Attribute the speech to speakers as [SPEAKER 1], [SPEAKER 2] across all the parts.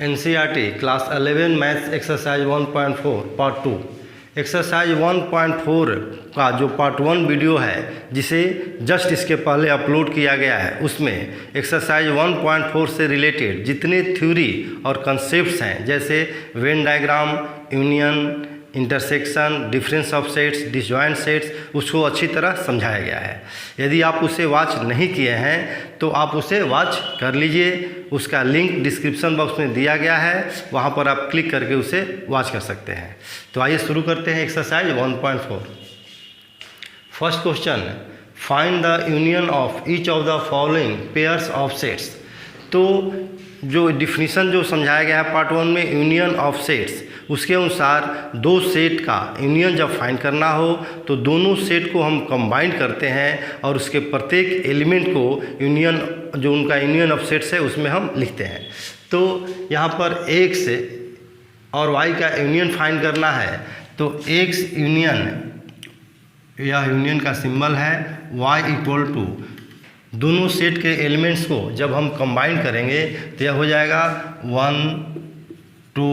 [SPEAKER 1] NCERT class 11 maths exercise 1.4 part 2। Exercise 1.4 का जो part 1 video है जिसे जस्ट इसके पहले अपलोड किया गया है, उसमें एक्सरसाइज 1.4 से रिलेटेड जितने थ्योरी और कंसेप्ट्स हैं, जैसे Venn diagram, union, intersection, difference of sets, disjoint sets, उसको अच्छी तरह समझाया गया है। यदि आप उसे वॉच नहीं किए हैं तो आप उसे वॉच कर लीजिए। उसका लिंक डिस्क्रिप्शन बॉक्स में दिया गया है, वहाँ पर आप क्लिक करके उसे वॉच कर सकते हैं। तो आइए शुरू करते हैं exercise 1.4। First question, find the union of each of the following pairs of sets. तो जो डिफिनीशन जो समझाया गया है पार्ट 1 में यूनियन ऑफ सेट्स, उसके अनुसार दो सेट का यूनियन जब फाइंड करना हो तो दोनों सेट को हम कंबाइन करते हैं और उसके प्रत्येक एलिमेंट को यूनियन, जो उनका यूनियन ऑफ सेट्स है, उसमें हम लिखते हैं। तो यहाँ पर x और y का यूनियन फाइंड करना है, तो x यूनियन, यह यूनियन का सिंबल है, y इक्वल टू दोनों सेट के एलिमेंट्स को जब हम कंबाइन करेंगे तो यह हो जाएगा 1 2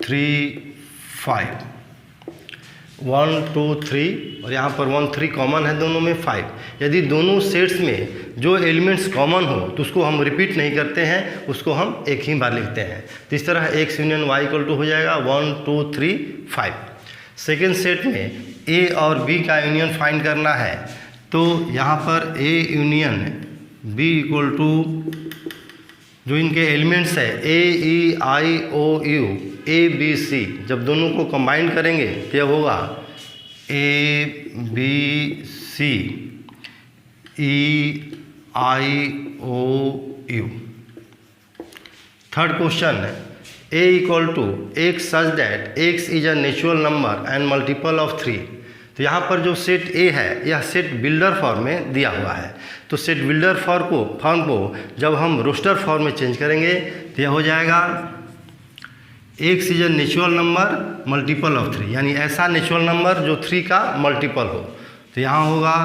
[SPEAKER 1] 3 5, 1 2 3 और यहाँ पर 1 3 कॉमन है दोनों में, 5। यदि दोनों सेट्स में जो एलिमेंट्स कॉमन हो तो उसको हम रिपीट नहीं करते हैं, उसको हम एक ही बार लिखते हैं। तो इस तरह x union y equal to हो जाएगा 1 2 3 5। सेकेंड सेट में a और b का यूनियन फाइंड करना है, तो यहाँ पर a union b equal to जो इनके एलिमेंट्स है a e i o u a b c, जब दोनों को कंबाइन करेंगे तो यह होगा a b c e i o u। Third question, a equal to x such that x is a natural number and multiple of 3। तो यहाँ पर जो सेट A है यह सेट बिल्डर फॉर्म में दिया हुआ है। तो सेट बिल्डर फॉर्म को जब हम रोस्टर फॉर्म में चेंज करेंगे तो यह हो जाएगा x is a natural number multiple of 3, यानी ऐसा नेचुरल नंबर जो 3 का मल्टीपल हो। तो यहाँ होगा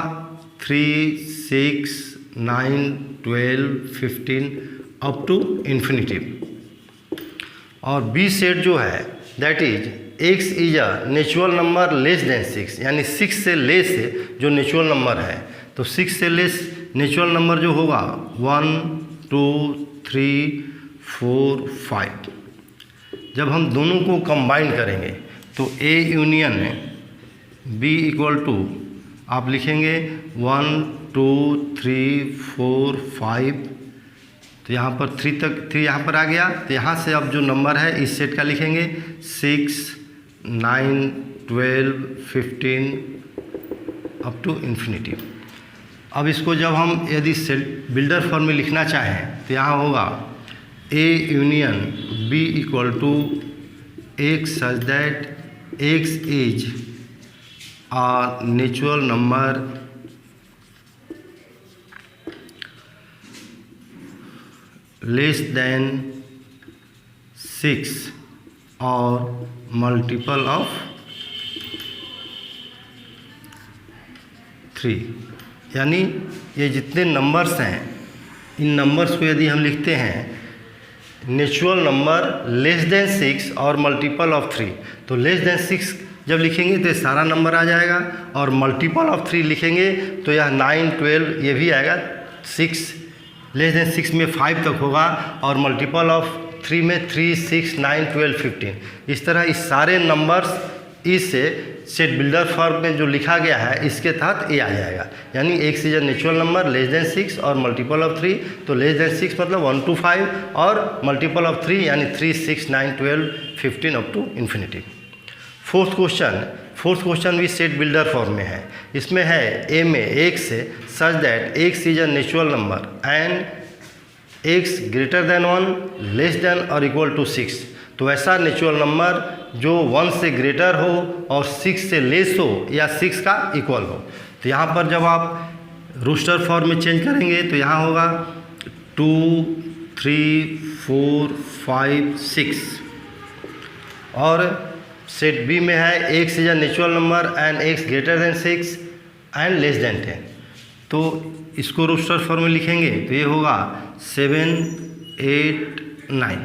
[SPEAKER 1] 3 6 9 12 15 अप टू इन्फिनिटी। और B सेट जो है that is x is a natural number less than 6, यानी 6 से लेस जो नेचुरल नंबर है। तो 6 से लेस नेचुरल नंबर जो होगा 1 2 3 4 5। जब हम दोनों को कंबाइन करेंगे तो a union b equal to आप लिखेंगे 1 2 3 4 5। तो यहाँ पर 3 तक, 3 यहाँ पर आ गया। तो यहाँ से अब जो नंबर है इस सेट का लिखेंगे 6 9 12 15 अप टू इन्फिनिटी। अब इसको जब हम यदि सेट बिल्डर फॉर्म में लिखना चाहें तो यहाँ होगा a union b equal to x such that x is a natural number less than 6 और मल्टीपल ऑफ 3। यानी ये जितने नंबर्स हैं, इन नंबर्स को यदि हम लिखते हैं नेचुरल नंबर लेस देन 6 और मल्टीपल ऑफ 3, तो लेस देन 6 जब लिखेंगे तो ये सारा नंबर आ जाएगा, और मल्टीपल ऑफ 3 लिखेंगे तो यह 9 12 ये भी आएगा। 6 लेस देन 6 में 5 तक होगा, और मल्टीपल ऑफ 3 में 3 6 9 12 15। इस तरह इस सारे नंबर्स इस सेट बिल्डर फॉर्म में जो लिखा गया है इसके तहत ये आ जाएगा। यानी x is a natural number less than 6 और मल्टीपल ऑफ 3। तो लेस देन 6 मतलब 1 to 5 और मल्टीपल ऑफ 3 यानी 3 6 9 12 15 up to infinity. Fourth question भी सेट बिल्डर फॉर्म में है। इसमें है a में x such that x is a natural number and x greater than 1 less than और इक्वल टू 6। तो ऐसा नेचुरल नंबर जो 1 से ग्रेटर हो और 6 से लेस हो या 6 का इक्वल हो। तो यहाँ पर जब आप रोस्टर फॉर्म में चेंज करेंगे तो यहाँ होगा 2 3 4 5 6। और सेट बी में है x is a natural number and x greater then 6 and less than 10। तो इसको रोस्टर फॉर्म में लिखेंगे तो ये होगा 7 8 9।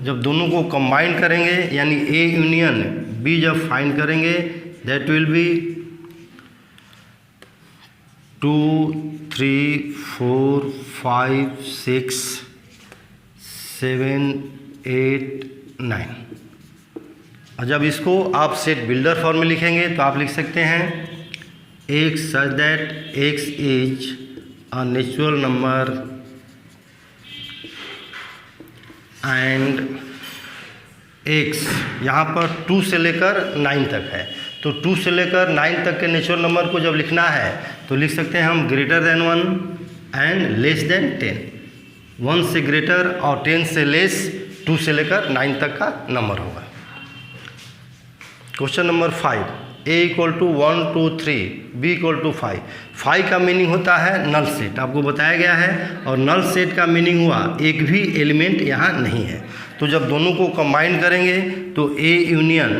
[SPEAKER 1] जब दोनों को कंबाइन करेंगे यानी ए यूनियन बी जब फाइंड करेंगे, दैट विल बी 2 3 4 5 6 7 8 9। और जब इसको आप सेट बिल्डर फॉर्म में लिखेंगे तो आप लिख सकते हैं x such that x is a natural number and x यहाँ पर 2 से लेकर 9 तक है, तो 2 से लेकर 9 तक के नेचुरल नंबर को जब लिखना है तो लिख सकते हैं हम greater than 1 and less than 10। 1 से ग्रेटर और 10 से लेस 2 से लेकर 9 तक का नंबर होगा। Question number 5, a equal to 1 2 3 b equal to 5। 5 का मीनिंग होता है नल सेट, आपको बताया गया है, और नल सेट का मीनिंग हुआ एक भी एलिमेंट यहाँ नहीं है। तो जब दोनों को कंबाइन करेंगे तो a union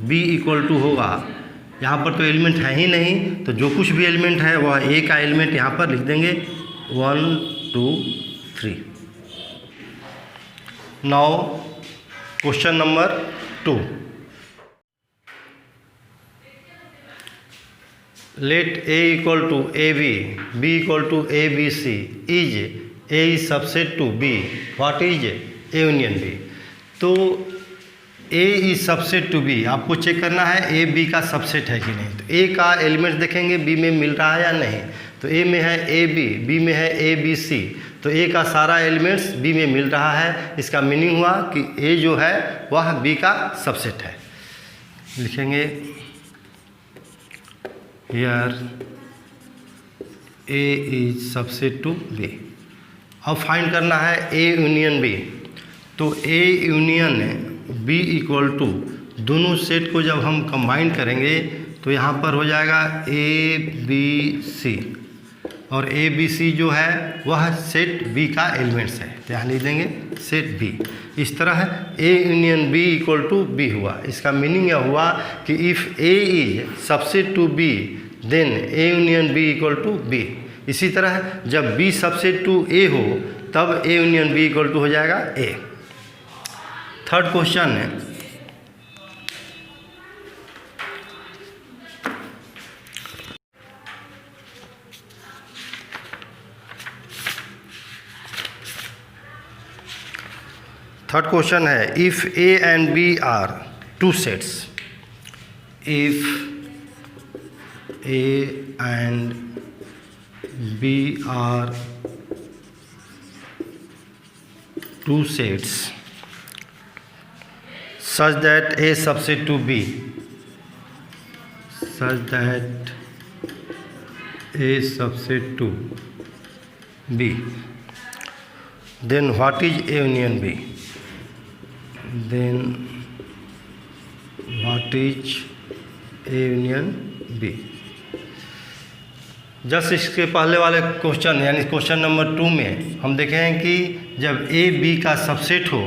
[SPEAKER 1] b equal to होगा, यहाँ पर तो एलिमेंट है ही नहीं, तो जो कुछ भी एलिमेंट है वह a का एलिमेंट यहाँ पर लिख देंगे 1 2 3। Now question number 2, let a equal to ab, b equal to abc, is a is subset to b, what is a union b? तो a is subset to b, आपको check करना है a b का subset है कि नहीं। तो a का एलिमेंट देखेंगे b में मिल रहा है या नहीं, तो a में है ab, b में है abc, तो a का सारा एलिमेंट्स b में मिल रहा है। इसका मीनिंग हुआ कि a जो है वह b का सबसेट है। लिखेंगे here a is subset to b। अब फाइंड करना है a यूनियन b, तो a union b equal to दोनों सेट को जब हम कंबाइन करेंगे तो यहाँ पर हो जाएगा a b c, और a b c जो है वह सेट b का एलिमेंट्स है, तो यहाँ लिख देंगे सेट b। इस तरह a union b equal to b हुआ। इसका मीनिंग यह हुआ कि if a is subset to b then a union b equal to b। इसी तरह जब b सबसेट टू a हो तब a union b equal to हो जाएगा a। थर्ड क्वेश्चन है, if a and b are two sets, if a and b are two sets such that a subset to b, such that a subset to b, then what is a union b? Then what is a union b? Just इसके पहले वाले question यानी question number 2 में हम देखे हैं कि जब a b का सबसेट हो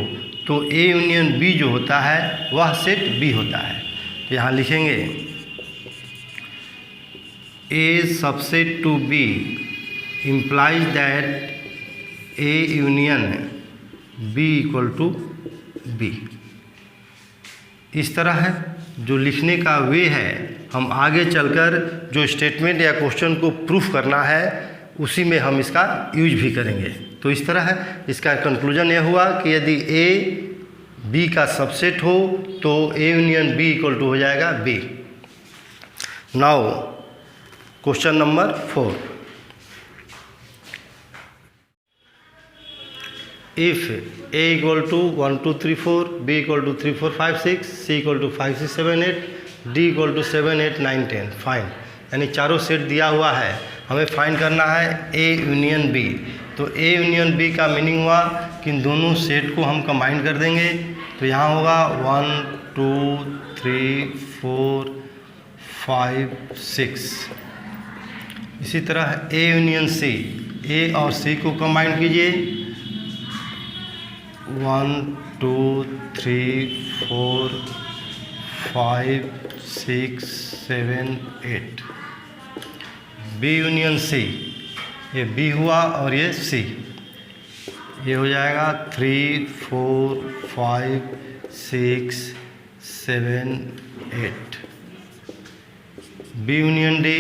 [SPEAKER 1] तो a यूनियन b जो होता है वह सेट b होता है। तो यहाँ लिखेंगे a subset to b implies that a union b equal to b। इस तरह है जो लिखने का वे है, हम आगे चलकर जो स्टेटमेंट या क्वेश्चन को प्रूफ करना है उसी में हम इसका यूज भी करेंगे। तो इस तरह है, इसका कंक्लूजन यह हुआ कि यदि a b का सबसेट हो तो a union b equal to हो जाएगा b। Now question number 4, if a equal to 1 2 3 4, b equal to 3 4 5 6, c equal to 5 6 7 8, d equal to 7 8 9 10 fine. यानी चारों सेट दिया हुआ है, हमें फाइंड करना है a यूनियन b। तो a यूनियन b का मीनिंग हुआ कि इन दोनों सेट को हम कंबाइन कर देंगे, तो यहाँ होगा 1 2 3 4 5 6। इसी तरह a यूनियन c, a और c को कंबाइन कीजिए 1 2 3 4 5 6 7 8। b यूनियन c, ये b हुआ और ये c। ये हो जाएगा 3 4 5 6 7 8। बी यूनियन डी,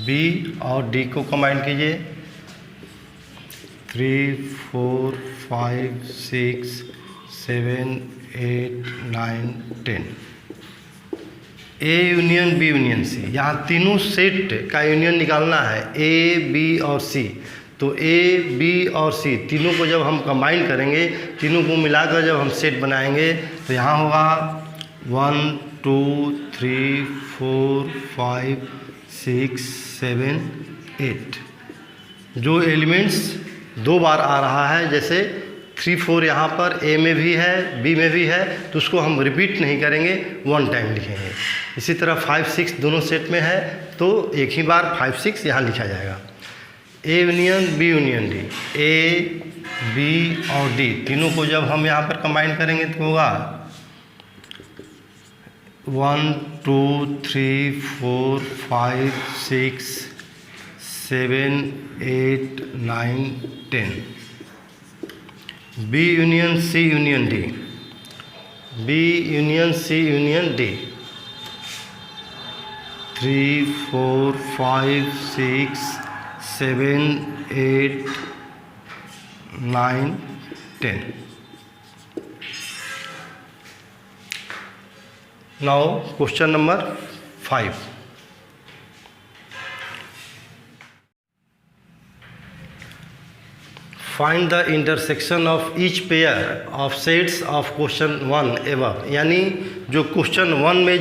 [SPEAKER 1] बी और डी को कंबाइन कीजिए, 3 4 5 6 7 8 9 10। A union B union C, यहाँ तीनों सेट का यूनियन निकालना है, ए बी और सी। तो ए बी और सी तीनों को जब हम कंबाइन करेंगे, तीनों को मिलाकर जब हम सेट बनाएंगे तो यहाँ होगा 1 2 3 4 5 6 7 8। जो एलिमेंट्स दो बार आ रहा है, जैसे 3 4 यहाँ पर ए में भी है, बी में भी है, तो उसको हम रिपीट नहीं करेंगे, 1 टाइम लिखेंगे। इसी तरह 5 6 दोनों सेट में है तो एक ही बार 5 6 यहाँ लिखा जाएगा। A union B union D, A B और डी तीनों को जब हम यहाँ पर कंबाइन करेंगे तो होगा 1 2 3 4 5 6 7 8 9 10। B union C union D, B union C union D, 3 4 5 6 7 8 9 10। Now question number 5. Find the intersection of each pair of sets of question 1 above। यानी जो क्वेश्चन 1 में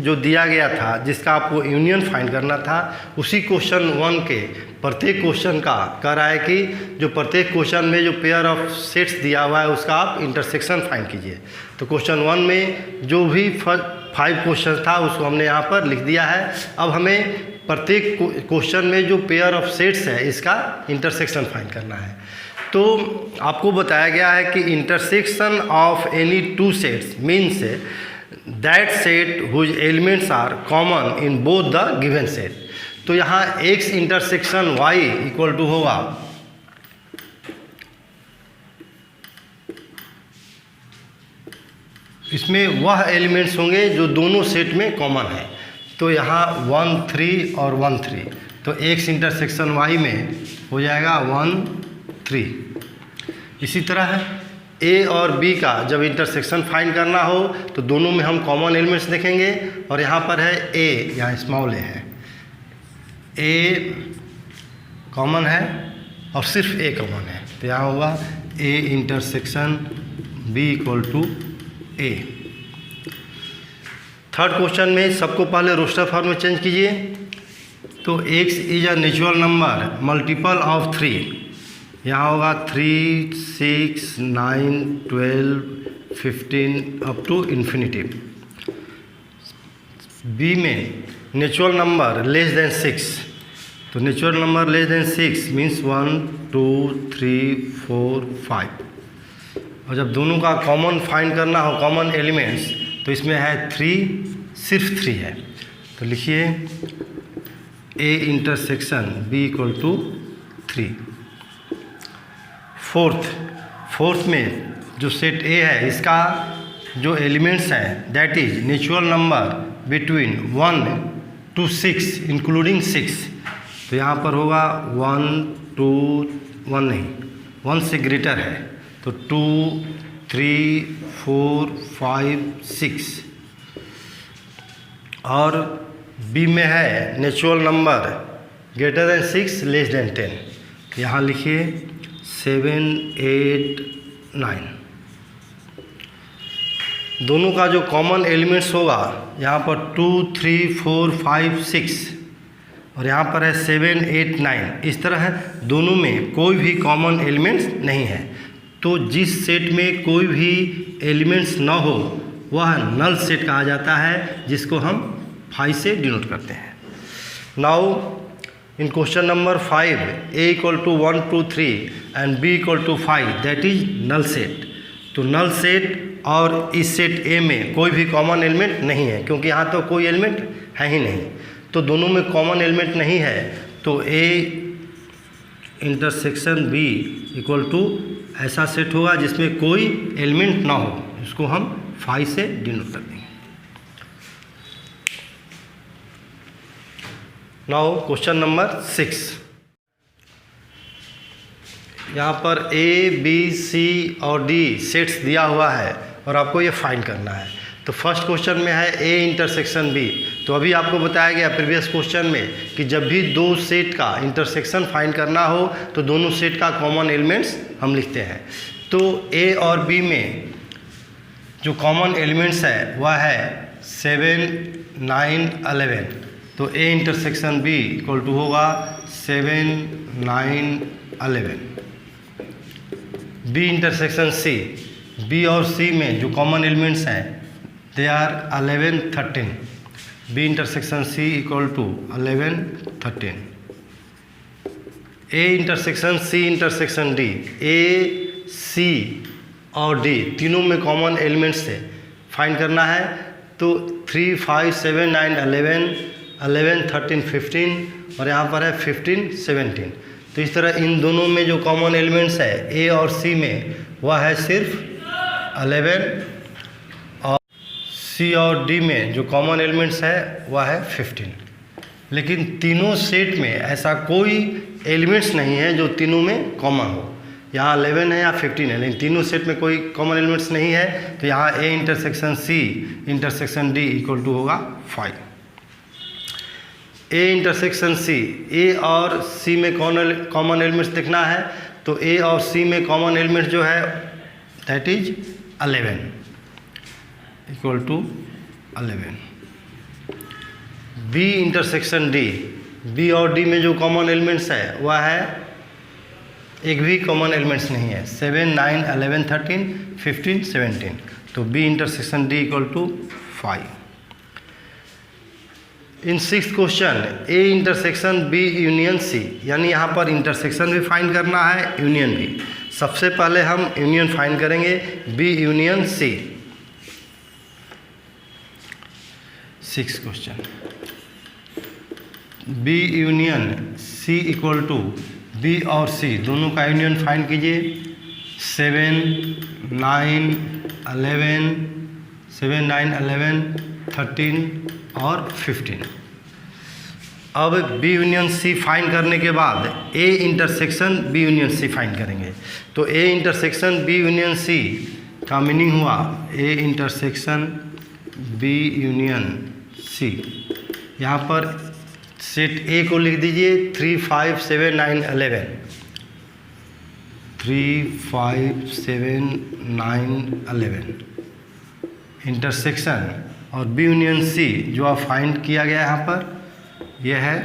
[SPEAKER 1] जो दिया गया था, जिसका आपको यूनियन फाइंड करना था, उसी क्वेश्चन 1 के प्रत्येक क्वेश्चन का कह रहा है कि जो प्रत्येक क्वेश्चन में जो पेयर ऑफ सेट्स दिया हुआ है उसका आप इंटरसेक्शन फाइंड कीजिए। तो क्वेश्चन 1 में जो भी 5 क्वेश्चन था उसको हमने यहाँ पर लिख दिया है। अब हमें प्रत्येक क्वेश्चन में जो पेयर ऑफ सेट्स है इसका इंटरसेक्शन फाइंड करना है। तो आपको बताया गया है कि intersection of any two sets means that set whose elements are common in both the given set. तो यहाँ x intersection y equal to होगा इसमें वह एलिमेंट्स होंगे जो दोनों सेट में कॉमन है। तो यहाँ 1 3 और 1 3, तो x इंटरसेक्शन y में हो जाएगा 1 3। इसी तरह a और b का जब इंटरसेक्शन फाइंड करना हो तो दोनों में हम कॉमन एलिमेंट्स देखेंगे, और यहाँ पर है a, यहाँ स्मॉल a है, a कॉमन है और सिर्फ a कॉमन है, तो यहाँ होगा a intersection b equal to a। Third question में सबको पहले रोस्टर फॉर्म में चेंज कीजिए। तो x is a natural number multiple of 3, यहाँ होगा 3 6 9 12 15 अप टू इन्फिनिटी। बी में नेचुरल नंबर लेस देन 6, तो natural number less than 6 means 1 2 3 4 5। और जब दोनों का कॉमन फाइंड करना हो, कॉमन एलिमेंट्स, तो इसमें है 3, सिर्फ 3 है, तो लिखिए a intersection b equal to 3। Fourth में जो सेट A है इसका जो एलिमेंट्स हैं that is natural number between 1 to 6 including 6। तो यहाँ पर होगा 1 2 1 नहीं, 1 से ग्रेटर है, तो 2 3 4 5 6। और B में है natural number greater than 6 less than 10, यहाँ लिखिए 7 8 9। दोनों का जो कॉमन एलिमेंट्स होगा यहाँ पर 2 3 4 5 6 और यहाँ पर है 7 8 9। इस तरह दोनों में कोई भी कॉमन एलिमेंट्स नहीं है। तो जिस सेट में कोई भी एलिमेंट्स न हो वह नल सेट कहा जाता है, जिसको हम 5 से डिनोट करते हैं। Now in question number 5 a equal to 1 2 3 and b equal to 5, that is null set। तो null set और इस सेट a में कोई भी कॉमन एलिमेंट नहीं है, क्योंकि यहाँ तो कोई एलिमेंट है ही नहीं, तो दोनों में कॉमन एलिमेंट नहीं है। तो a intersection b equal to ऐसा सेट होगा जिसमें कोई एलिमेंट ना हो, इसको हम 5 से डिनोट कर देंगे। Now question number 6। यहाँ पर ए बी सी और डी सेट्स दिया हुआ है और आपको ये फाइंड करना है। तो फर्स्ट क्वेश्चन में है ए इंटरसेक्शन बी। तो अभी आपको बताया गया प्रीवियस क्वेश्चन में कि जब भी दो सेट का इंटरसेक्शन फाइंड करना हो तो दोनों सेट का कॉमन एलिमेंट्स हम लिखते हैं। तो ए और बी में जो कॉमन एलिमेंट्स है वह है 7, 9, 11। तो A intersection B equal to होगा 7, 9, 11। बी इंटरसेक्शन सी, बी और सी में जो कॉमन एलिमेंट्स हैं they are 11, 13। B intersection C equal to 11, 13। A intersection C intersection D, A C और डी तीनों में कॉमन एलिमेंट्स से फाइंड करना है। तो 3, 5, 7, 9, 11, 11, 13, 15 और यहाँ पर है 15, 17। तो इस तरह इन दोनों में जो कॉमन एलिमेंट्स है ए और सी में वह है सिर्फ 11, और सी और डी में जो कॉमन एलिमेंट्स है वह है 15। लेकिन तीनों सेट में ऐसा कोई एलिमेंट्स नहीं है जो तीनों में कॉमन हो। यहाँ 11 है या 15 है, लेकिन तीनों सेट में कोई कॉमन एलिमेंट्स नहीं है। तो यहाँ A intersection C intersection D equal to होगा 5। ए इंटरसेक्शन सी, ए और सी में कॉमन एलिमेंट्स देखना है। तो ए और सी में कॉमन एलिमेंट्स जो है that is 11 equal to 11। B intersection D, B और डी में जो कॉमन एलिमेंट्स है वह है, एक भी कॉमन एलिमेंट्स नहीं है, 7, 9, 11, 13, 15, 17। तो B intersection D equal to 5। In 6th question A intersection B union C, यानी यहाँ पर इंटरसेक्शन भी फाइंड करना है, यूनियन भी। सबसे पहले हम यूनियन फाइंड करेंगे, B union C. 6th question, B union C equal to B और सी दोनों का यूनियन फाइंड कीजिए। 7, 9, 11, 7, 9, 11, 13 और 15। अब बी यूनियन सी फाइंड करने के बाद A intersection B union C find करेंगे। तो A intersection B union C का मीनिंग हुआ A intersection B union C. यहाँ पर सेट ए को लिख दीजिए 3, 5, 7, 9, 11। 3, 5, 7, 9, 11 इंटरसेक्शन और बी यूनियन सी जो आप फाइंड किया गया यहाँ पर यह है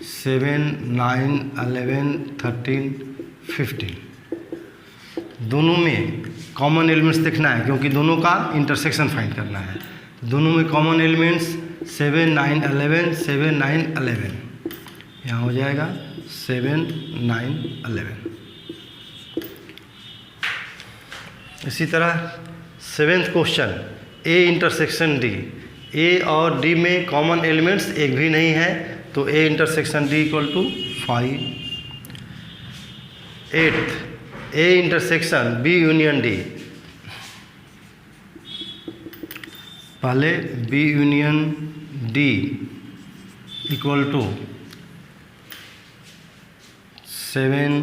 [SPEAKER 1] 7, 9, 11, 13, 15। दोनों में कॉमन एलिमेंट्स देखना है क्योंकि दोनों का इंटरसेक्शन फाइंड करना है। दोनों में कॉमन एलिमेंट्स 7, 9, 11, 7, 9, 11 यहाँ हो जाएगा 7, 9, 11। इसी तरह 7th question A intersection D, A और डी में कॉमन एलिमेंट्स एक भी नहीं है। तो A intersection D equal to 5। 8th A intersection B union D, पहले B union D equal to 7,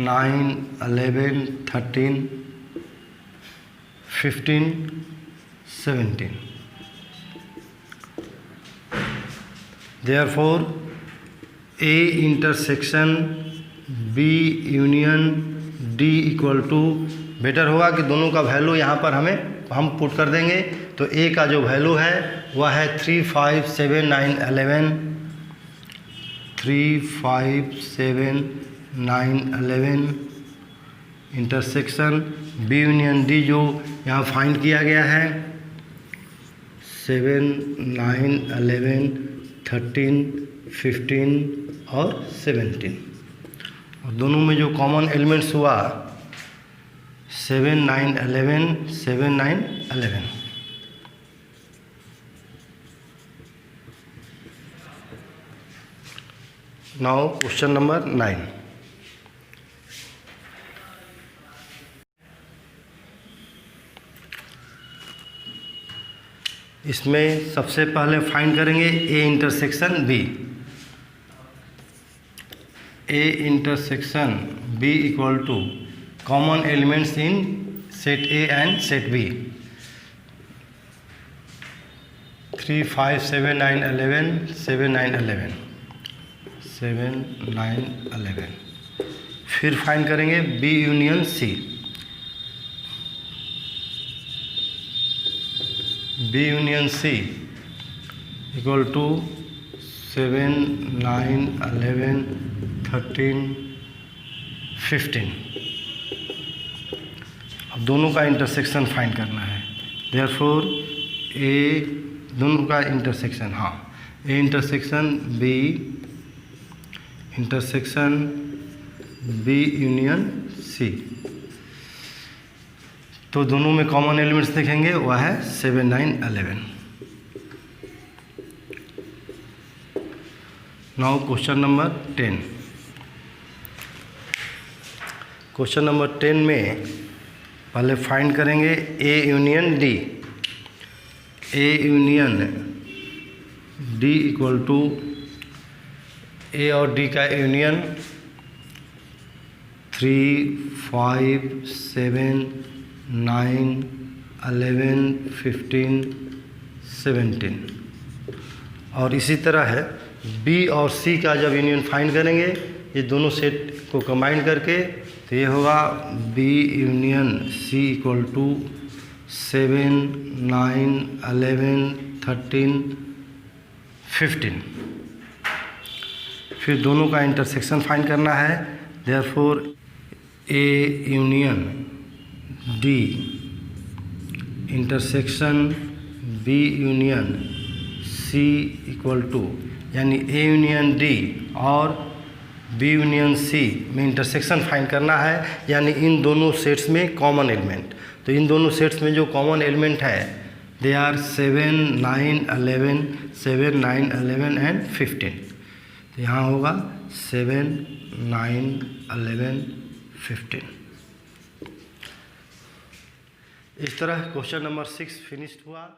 [SPEAKER 1] 9, 11, 13, 15, 17। Therefore, A intersection B union D equal to, better होगा कि दोनों का वैल्यू यहाँ पर हम पुट कर देंगे। तो A का जो वैल्यू है वह है 3, 5, 7, 9, 11। 3, 5, 7, 9, 11 इंटरसेक्शन बी यूनियन डी जो यहाँ फाइंड किया गया है 7, 9, 11, 13, 15 और 17। और दोनों में जो कॉमन एलिमेंट्स हुआ 7, 9, 11, 7, 9, 11। Now question number 9। इसमें सबसे पहले फाइंड करेंगे A intersection B. A intersection B equal to common elements in set A and set B. 3, 5, 7, 9, 11, 7, 9, 11, 7, 9, 11। फिर फाइंड करेंगे B union C. B union C equal to 7, 9, 11, 13, 15। अब दोनों का इंटरसेक्शन फाइंड करना है। देयरफॉर ए दोनों का इंटरसेक्शन, हाँ, A intersection B union C. तो दोनों में कॉमन एलिमेंट्स देखेंगे, वह है 7, 9, 11। Now question number 10। Question number 10 में पहले फाइंड करेंगे A union D. A union D equal to A और डी का यूनियन 3, 5, 7, 9, 11, 15, 17। और इसी तरह है बी और सी का जब यूनियन फाइंड करेंगे, ये दोनों सेट को कंबाइन करके, तो ये होगा B union C equal to 7, 9, 11, 13, 15। फिर दोनों का इंटरसेक्शन फाइंड करना है। Therefore A union D intersection B union C equal to, यानी ए यूनियन डी और बी यूनियन सी में इंटरसेक्शन फाइंड करना है, यानी इन दोनों सेट्स में कॉमन एलिमेंट। तो इन दोनों सेट्स में जो कॉमन एलिमेंट है दे आर 7, 9, 11, 7, 9, 11 एंड 15। तो यहाँ होगा 7, 9, 11, 15। इस तरह क्वेश्चन नंबर 6 फिनिश्ड हुआ।